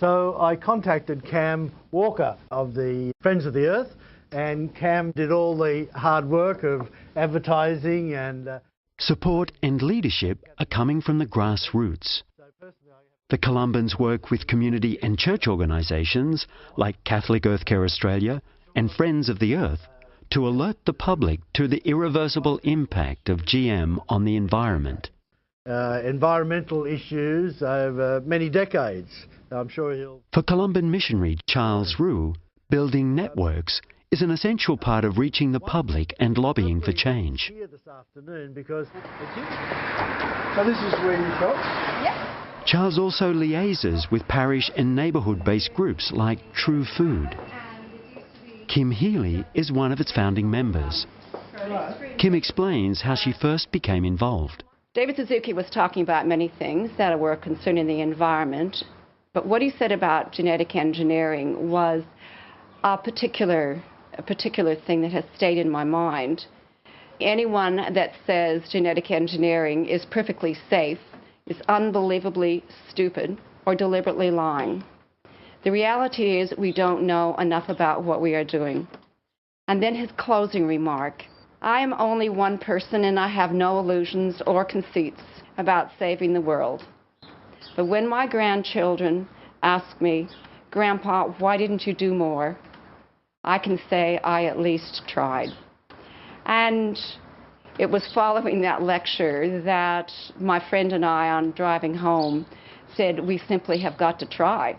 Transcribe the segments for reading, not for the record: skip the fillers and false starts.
So I contacted Cam Walker of the Friends of the Earth, and Cam did all the hard work of advertising and... Support and leadership are coming from the grassroots. The Columbans work with community and church organisations like Catholic Earth Care Australia and Friends of the Earth to alert the public to the irreversible impact of GM on the environment. Environmental issues over many decades. I'm sure he'll... For Columban missionary Charles Roux, building networks is an essential part of reaching the public and lobbying for change. Here this afternoon because... So this is where you shop? Yep. Charles also liaises with parish and neighbourhood-based groups like True Food. Kim Healy is one of its founding members. Kim explains how she first became involved. David Suzuki was talking about many things that were concerning the environment, but what he said about genetic engineering was a particular thing that has stayed in my mind. Anyone that says genetic engineering is perfectly safe is unbelievably stupid or deliberately lying. The reality is we don't know enough about what we are doing. And then his closing remark, I am only one person and I have no illusions or conceits about saving the world. But when my grandchildren ask me, Grandpa, why didn't you do more? I can say I at least tried. And it was following that lecture that my friend and I, on driving home, said we simply have got to try.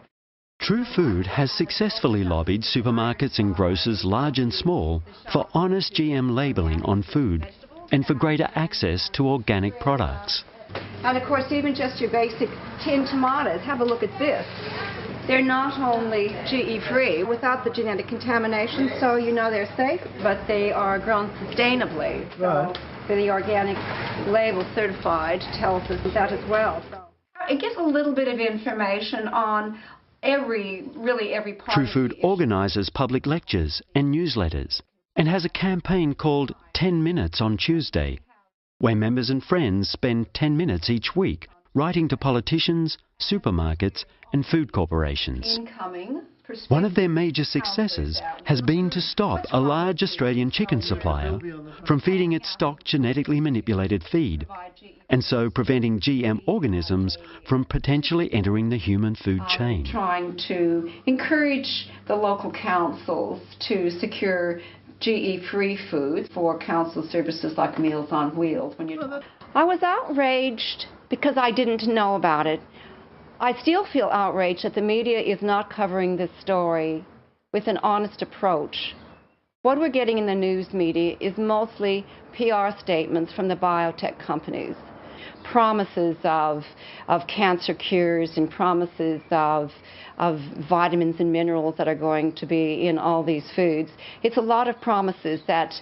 True Food has successfully lobbied supermarkets and grocers large and small for honest GM labelling on food and for greater access to organic products. And of course, even just your basic tinned tomatoes, have a look at this. They're not only GE-free without the genetic contamination, so you know they're safe, but they are grown sustainably. So the organic label certified tells us that as well. So it gives a little bit of information on every part. True Food organises public lectures and newsletters and has a campaign called 10 Minutes on Tuesday, where members and friends spend 10 minutes each week writing to politicians, supermarkets and food corporations. One of their major successes has been to stop a large Australian chicken supplier from feeding its stock genetically manipulated feed, and so preventing GM organisms from potentially entering the human food chain. Trying to encourage the local councils to secure GE-free food for council services like Meals on Wheels. I was outraged because I didn't know about it. I still feel outraged that the media is not covering this story with an honest approach. What we're getting in the news media is mostly PR statements from the biotech companies. Promises of cancer cures and promises of vitamins and minerals that are going to be in all these foods. It's a lot of promises that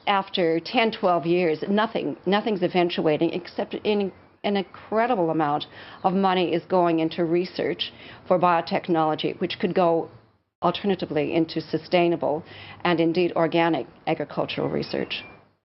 after 10, 12 years, nothing's eventuating except an incredible amount of money is going into research for biotechnology, which could go alternatively into sustainable and indeed organic agricultural research.